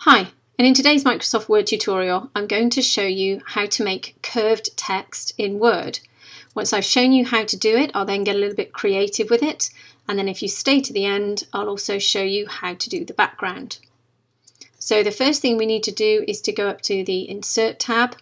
Hi, and in today's Microsoft Word tutorial, I'm going to show you how to make curved text in Word. Once I've shown you how to do it, I'll then get a little bit creative with it, and then if you stay to the end, I'll also show you how to do the background. So the first thing we need to do is to go up to the Insert tab,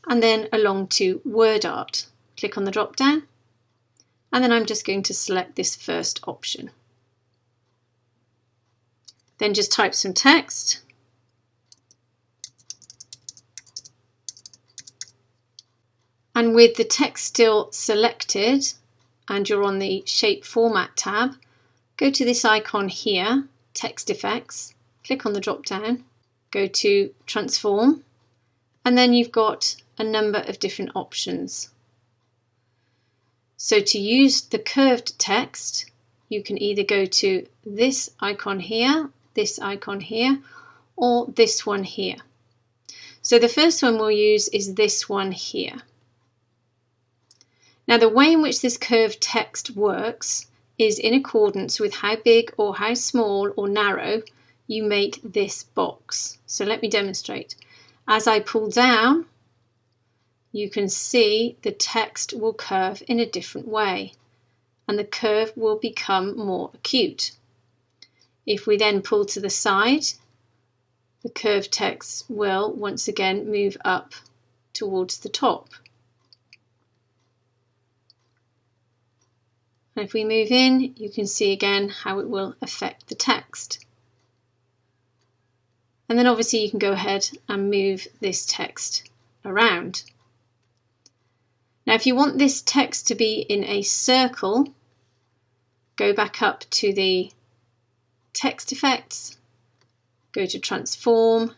and then along to Word Art. Click on the drop down, and then I'm just going to select this first option. Then just type some text. And with the text still selected and you're on the Shape Format tab, go to this icon here, Text Effects, click on the drop down, go to Transform, and then you've got a number of different options. So to use the curved text, you can either go to this icon here, or this one here. So the first one we'll use is this one here. Now the way in which this curved text works is in accordance with how big or how small or narrow you make this box. So let me demonstrate. As I pull down, you can see the text will curve in a different way, and the curve will become more acute. If we then pull to the side, the curved text will once again move up towards the top. And if we move in, you can see again how it will affect the text. And then obviously you can go ahead and move this text around. Now if you want this text to be in a circle, go back up to the Text Effects, go to Transform,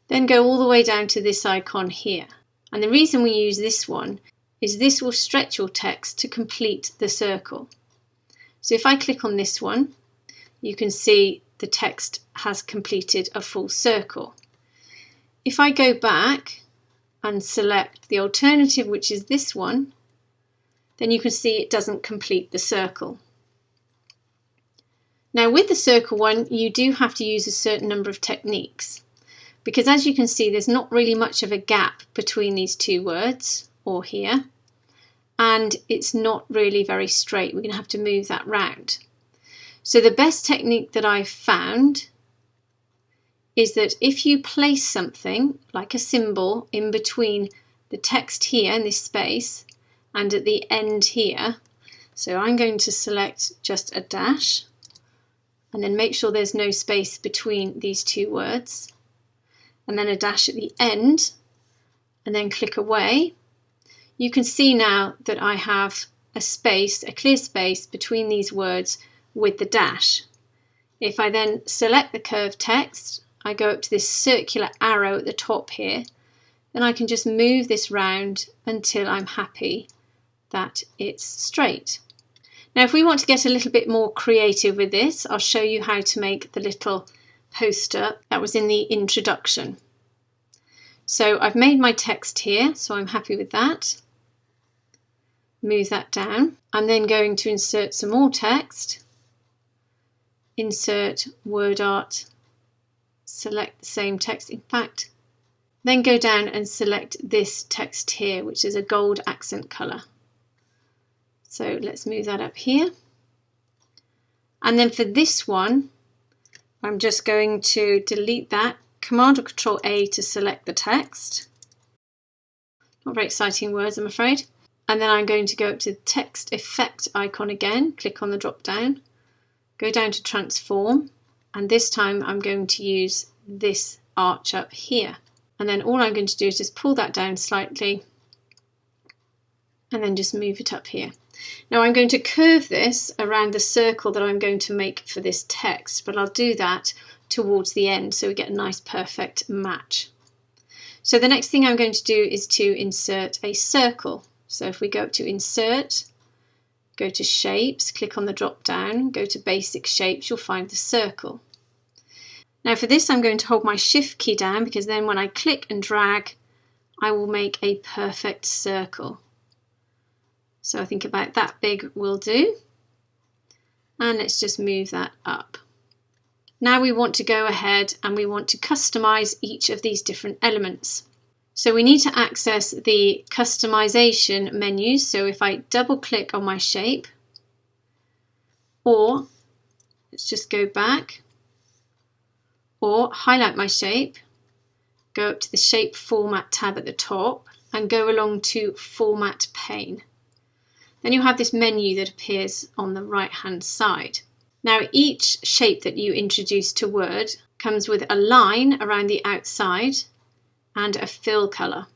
then go all the way down to this icon here. And the reason we use this one is this will stretch your text to complete the circle. So if I click on this one, you can see the text has completed a full circle. If I go back and select the alternative, which is this one, then you can see it doesn't complete the circle. Now with the circle one, you do have to use a certain number of techniques, because as you can see, there's not really much of a gap between these two words, or here, and it's not really very straight. We're going to have to move that round. So the best technique that I've found is that if you place something like a symbol in between the text here in this space and at the end here, so I'm going to select just a dash and then make sure there's no space between these two words, and then a dash at the end, and then click away. You can see now that I have a space, a clear space between these words with the dash. If I then select the curved text, I go up to this circular arrow at the top here, then I can just move this round until I'm happy that it's straight. Now if we want to get a little bit more creative with this, I'll show you how to make the little poster that was in the introduction. So I've made my text here, so I'm happy with that. Move that down. I'm then going to insert some more text. Insert Word Art, select the same text, in fact, then go down and select this text here, which is a gold accent colour. So let's move that up here. And then for this one, I'm just going to delete that, Command or Control A to select the text. Not very exciting words, I'm afraid. And then I'm going to go up to the Text Effect icon again, click on the drop down, go down to Transform, and this time I'm going to use this arch up here. And then all I'm going to do is just pull that down slightly and then just move it up here. Now I'm going to curve this around the circle that I'm going to make for this text, but I'll do that towards the end so we get a nice perfect match. So the next thing I'm going to do is to insert a circle. So if we go up to Insert, go to Shapes, click on the drop down, go to Basic Shapes, you'll find the circle. Now for this I'm going to hold my Shift key down, because then when I click and drag, I will make a perfect circle. So I think about that big will do. And let's just move that up. Now we want to go ahead and we want to customize each of these different elements. So we need to access the customization menus. So if I double click on my shape, or let's just go back, or highlight my shape, go up to the shape format tab at the top and go along to format pane. Then you have this menu that appears on the right hand side. Now each shape that you introduce to Word comes with a line around the outside and a fill colour.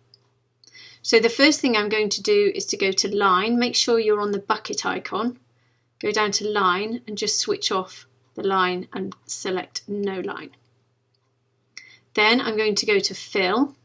So the first thing I'm going to do is to go to line, make sure you're on the bucket icon, go down to line and just switch off the line and select no line. Then I'm going to go to fill,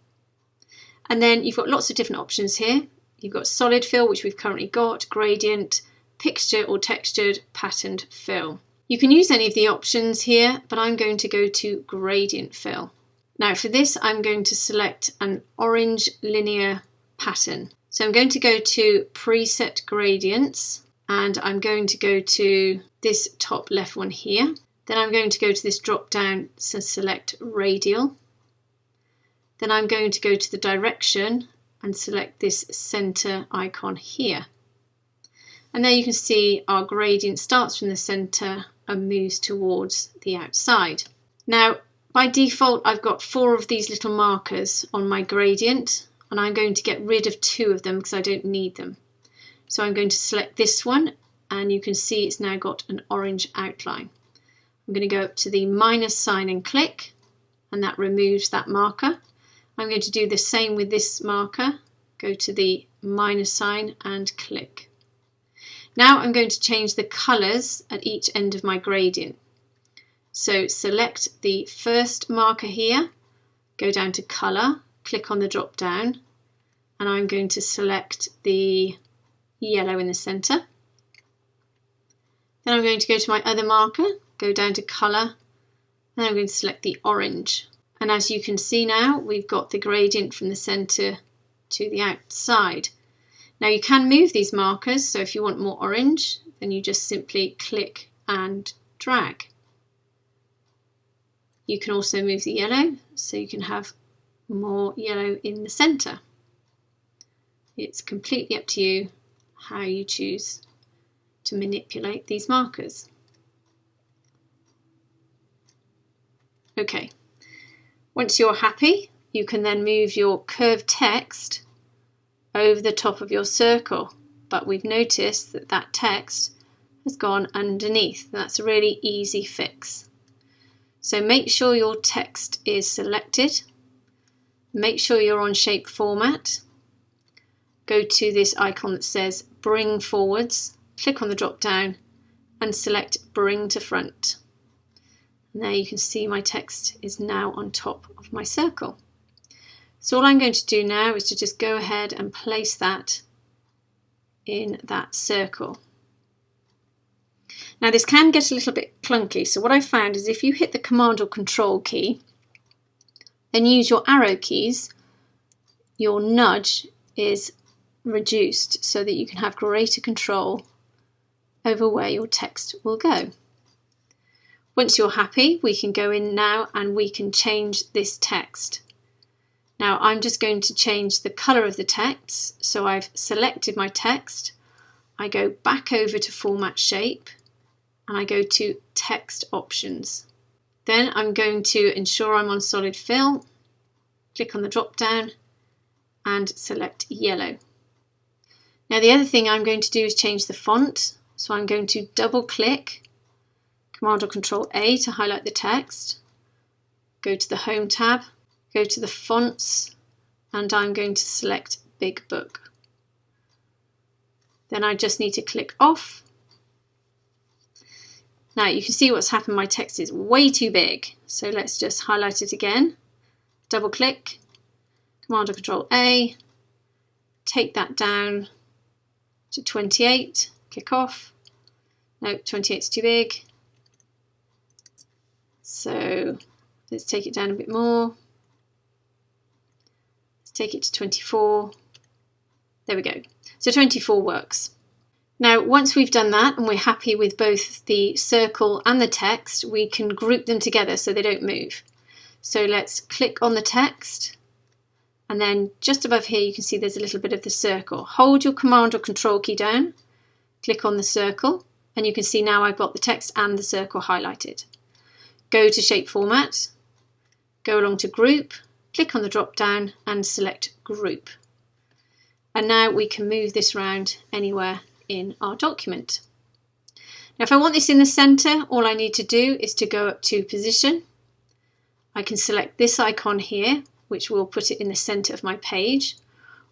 and then you've got lots of different options here. You've got solid fill, which we've currently got, gradient, picture or textured, patterned fill. You can use any of the options here, but I'm going to go to gradient fill. Now for this, I'm going to select an orange linear pattern. So I'm going to go to preset gradients, and I'm going to go to this top left one here. Then I'm going to go to this drop down to select radial. Then I'm going to go to the direction and select this center icon here. And there you can see our gradient starts from the center and moves towards the outside. Now, by default, I've got 4 of these little markers on my gradient, and I'm going to get rid of 2 of them because I don't need them. So I'm going to select this one, and you can see it's now got an orange outline. I'm going to go up to the minus sign and click, and that removes that marker. I'm going to do the same with this marker, go to the minus sign and click. Now I'm going to change the colours at each end of my gradient. So select the first marker here, go down to colour, click on the drop down, and I'm going to select the yellow in the centre. Then I'm going to go to my other marker, go down to colour, and I'm going to select the orange. And as you can see now, we've got the gradient from the centre to the outside. Now you can move these markers, so if you want more orange, then you just simply click and drag. You can also move the yellow, so you can have more yellow in the centre. It's completely up to you how you choose to manipulate these markers. Okay. Once you're happy, you can then move your curved text over the top of your circle, but we've noticed that that text has gone underneath. That's a really easy fix. So make sure your text is selected, make sure you're on shape format, go to this icon that says bring forwards, click on the drop down and select bring to front. And there you can see my text is now on top of my circle. So all I'm going to do now is to just go ahead and place that in that circle. Now this can get a little bit clunky, so what I found is if you hit the Command or Control key, then use your arrow keys, your nudge is reduced so that you can have greater control over where your text will go. Once you're happy, we can go in now and we can change this text. Now I'm just going to change the colour of the text, so I've selected my text, I go back over to Format Shape and I go to Text Options. Then I'm going to ensure I'm on Solid Fill, click on the drop down and select Yellow. Now the other thing I'm going to do is change the font, so I'm going to double click, Command or Control A to highlight the text, go to the Home tab, go to the fonts, and I'm going to select Big Book. Then I just need to click off. Now you can see what's happened, my text is way too big, so let's just highlight it again, double click, Command or Control A, take that down to 28, click off, no, 28 is too big. So let's take it down a bit more. Let's take it to 24. There we go. So 24 works. Now, once we've done that and we're happy with both the circle and the text, we can group them together so they don't move. So let's click on the text, and then just above here you can see there's a little bit of the circle. Hold your Command or Control key down, click on the circle, and you can see now I've got the text and the circle highlighted. Go to Shape Format, go along to Group, click on the drop down and select Group. And now we can move this around anywhere in our document. Now if I want this in the centre, all I need to do is to go up to Position. I can select this icon here, which will put it in the centre of my page,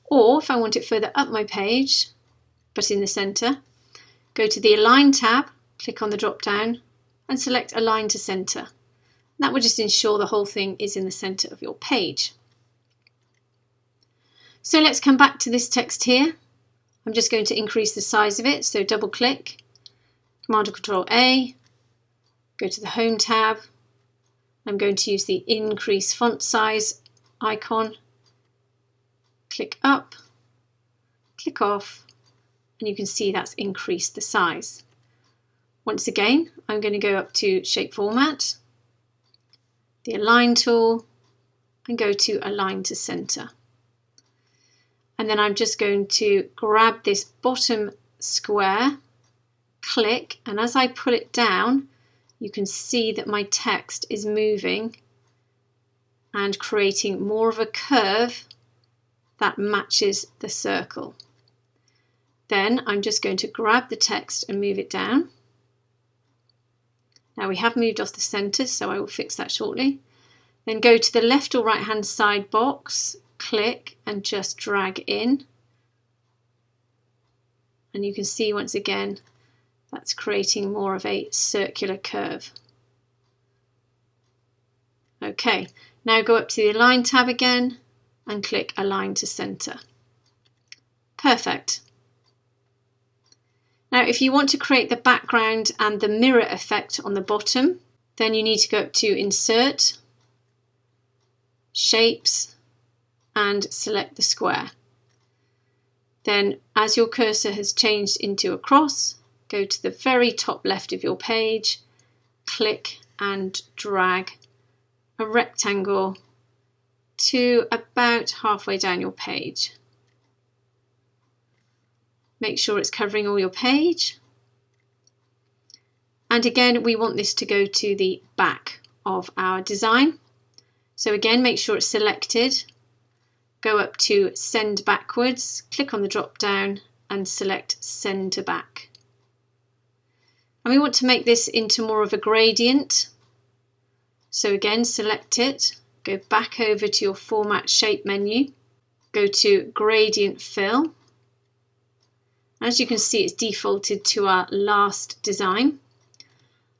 or if I want it further up my page but in the centre, go to the Align tab, click on the drop down and select Align to Centre. That will just ensure the whole thing is in the centre of your page. So let's come back to this text here. I'm just going to increase the size of it, so double click, Command or Control A, go to the Home tab. I'm going to use the Increase Font Size icon, click up, click off, and you can see that's increased the size. Once again, I'm going to go up to Shape Format, the Align tool, and go to Align to Centre. And then I'm just going to grab this bottom square, click, and as I pull it down, you can see that my text is moving and creating more of a curve that matches the circle. Then I'm just going to grab the text and move it down. Now we have moved off the centre, so I will fix that shortly. Then go to the left or right hand side box, click and just drag in, and you can see once again that's creating more of a circular curve. Okay, now go up to the Align tab again and click Align to Centre. Perfect. Now if you want to create the background and the mirror effect on the bottom, then you need to go up to Insert, Shapes, and select the square. Then as your cursor has changed into a cross, go to the very top left of your page, click and drag a rectangle to about halfway down your page. Make sure it's covering all your page. And again, we want this to go to the back of our design. So again, make sure it's selected. Go up to Send Backwards, click on the drop down and select Send to Back. And we want to make this into more of a gradient. So again, select it, go back over to your Format Shape menu, go to Gradient Fill. As you can see, it's defaulted to our last design.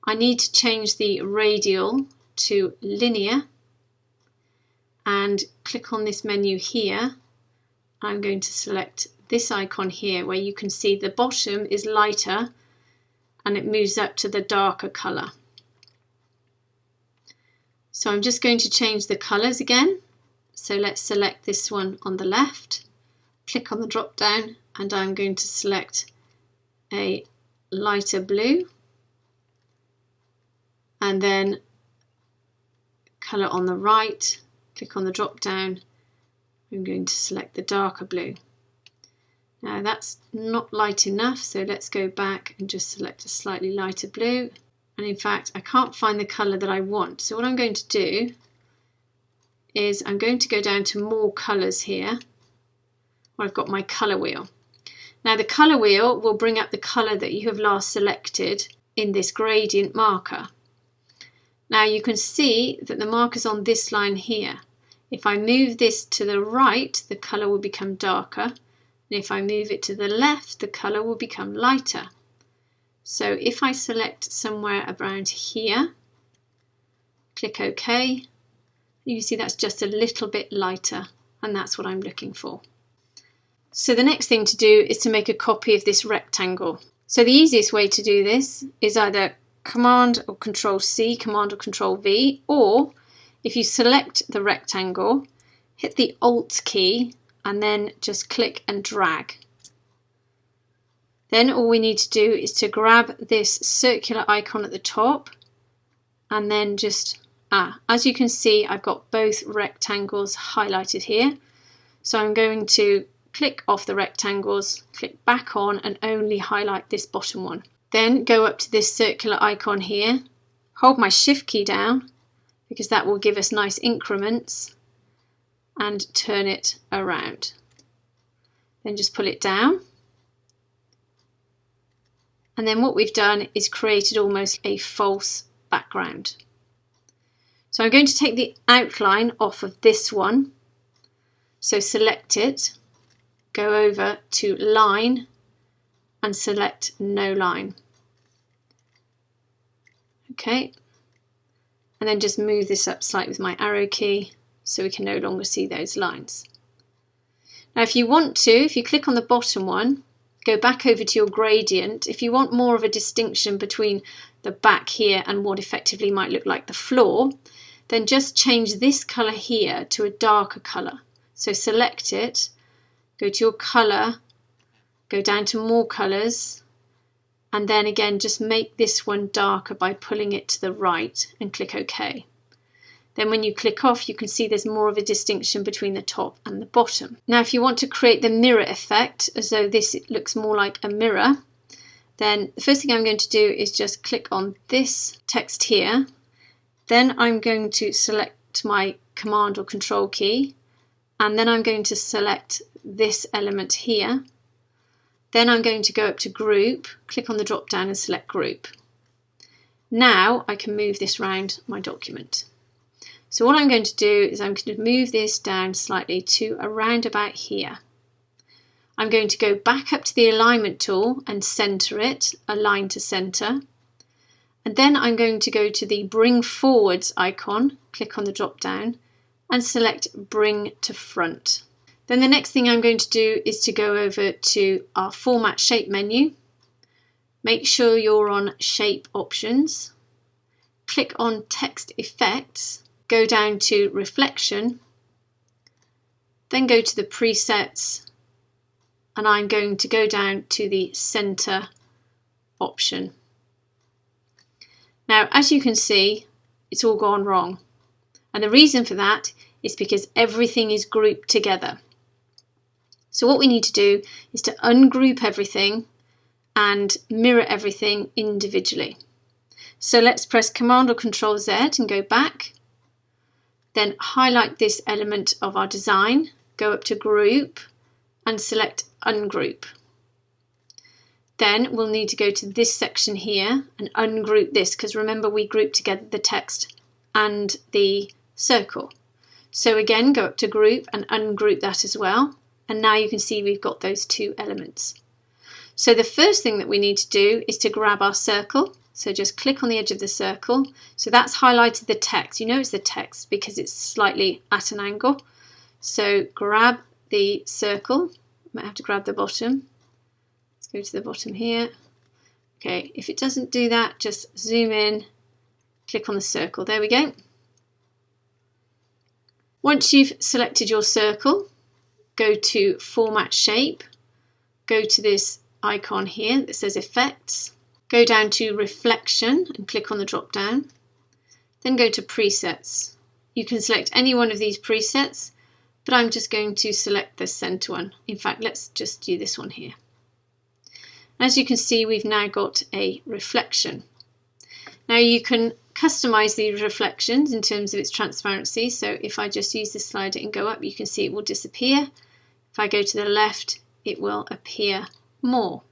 I need to change the radial to linear and click on this menu here. I'm going to select this icon here where you can see the bottom is lighter and it moves up to the darker colour. So I'm just going to change the colours again. So let's select this one on the left, click on the drop down, and I'm going to select a lighter blue, and then colour on the right, click on the drop down, I'm going to select the darker blue. Now that's not light enough, so let's go back and just select a slightly lighter blue. And in fact, I can't find the colour that I want. So what I'm going to do is I'm going to go down to More Colours here, where I've got my colour wheel. Now the colour wheel will bring up the colour that you have last selected in this gradient marker. Now you can see that the marker's on this line here. If I move this to the right, the colour will become darker. And if I move it to the left, the colour will become lighter. So if I select somewhere around here, click OK, you can see that's just a little bit lighter, and that's what I'm looking for. So the next thing to do is to make a copy of this rectangle. So the easiest way to do this is either Command or Control C, Command or Control V, or if you select the rectangle, hit the Alt key and then just click and drag. Then all we need to do is to grab this circular icon at the top and then just, as you can see, I've got both rectangles highlighted here. So I'm going to click off the rectangles, click back on and only highlight this bottom one. Then go up to this circular icon here, hold my shift key down because that will give us nice increments, and turn it around. Then just pull it down. And then what we've done is created almost a false background. So I'm going to take the outline off of this one. So select it, go over to line and select no line. Okay, and then just move this up slightly with my arrow key so we can no longer see those lines. Now if you want to, if you click on the bottom one, go back over to your gradient. If you want more of a distinction between the back here and what effectively might look like the floor, then just change this colour here to a darker colour. So select it, go to your colour, go down to more colours, and then again just make this one darker by pulling it to the right and click OK. Then when you click off, you can see there's more of a distinction between the top and the bottom. Now if you want to create the mirror effect, as though this looks more like a mirror, then the first thing I'm going to do is just click on this text here. Then I'm going to select my Command or Control key, and then I'm going to select this element here. Then I'm going to go up to Group, click on the drop down and select Group. Now I can move this around my document. So what I'm going to do is I'm going to move this down slightly to around about here. I'm going to go back up to the alignment tool and center it, align to center. And then I'm going to go to the bring forwards icon, click on the drop down and select bring to front. Then the next thing I'm going to do is to go over to our format shape menu. Make sure you're on shape options. Click on text effects. Go down to reflection, then go to the presets, and I'm going to go down to the center option. Now, as you can see, it's all gone wrong. And the reason for that is because everything is grouped together. So what we need to do is to ungroup everything and mirror everything individually. So let's press Command or Control Z and go back. Then highlight this element of our design, go up to Group and select Ungroup. Then we'll need to go to this section here and ungroup this, because remember we grouped together the text and the circle. So again, go up to Group and ungroup that as well. And now you can see we've got those two elements. So the first thing that we need to do is to grab our circle. So just click on the edge of the circle. So that's highlighted the text. You know it's the text because it's slightly at an angle. So grab the circle. Might have to grab the bottom. Let's go to the bottom here. Okay, if it doesn't do that, just zoom in, click on the circle. There we go. Once you've selected your circle, go to Format Shape. Go to this icon here that says Effects. Go down to Reflection and click on the drop down. Then go to Presets. You can select any one of these presets, but I'm just going to select the center one. In fact, let's just do this one here. As you can see, we've now got a reflection. Now you can customize these reflections in terms of its transparency. So if I just use the slider and go up, you can see it will disappear. If I go to the left, it will appear more.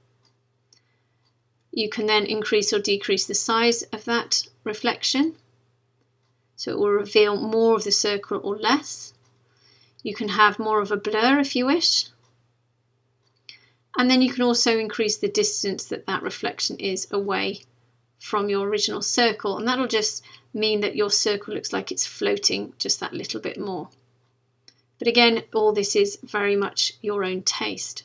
You can then increase or decrease the size of that reflection. So it will reveal more of the circle or less. You can have more of a blur if you wish. And then you can also increase the distance that that reflection is away from your original circle. And that'll just mean that your circle looks like it's floating just that little bit more. But again, all this is very much your own taste.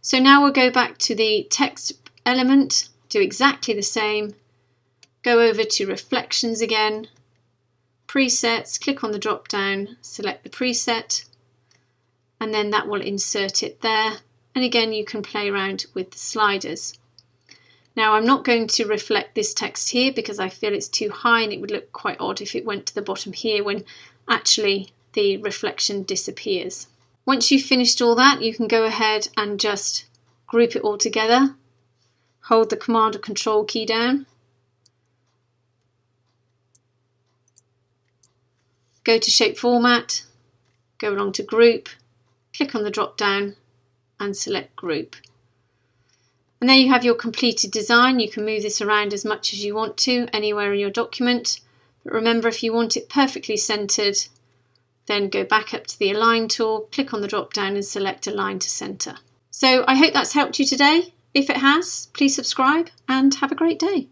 So now we'll go back to the text element, do exactly the same, go over to reflections again, presets, click on the drop down, select the preset, and then that will insert it there. and again you can play around with the sliders. Now I'm not going to reflect this text here because I feel it's too high and it would look quite odd if it went to the bottom here when actually the reflection disappears. Once you've finished all that, you can go ahead and just group it all together. Hold the Command or Control key down. Go to Shape Format, go along to Group, click on the drop down and select Group. And there you have your completed design. You can move this around as much as you want to anywhere in your document. But remember, if you want it perfectly centered, then go back up to the Align tool, click on the drop down and select Align to Center. So I hope that's helped you today. If it has, please subscribe and have a great day.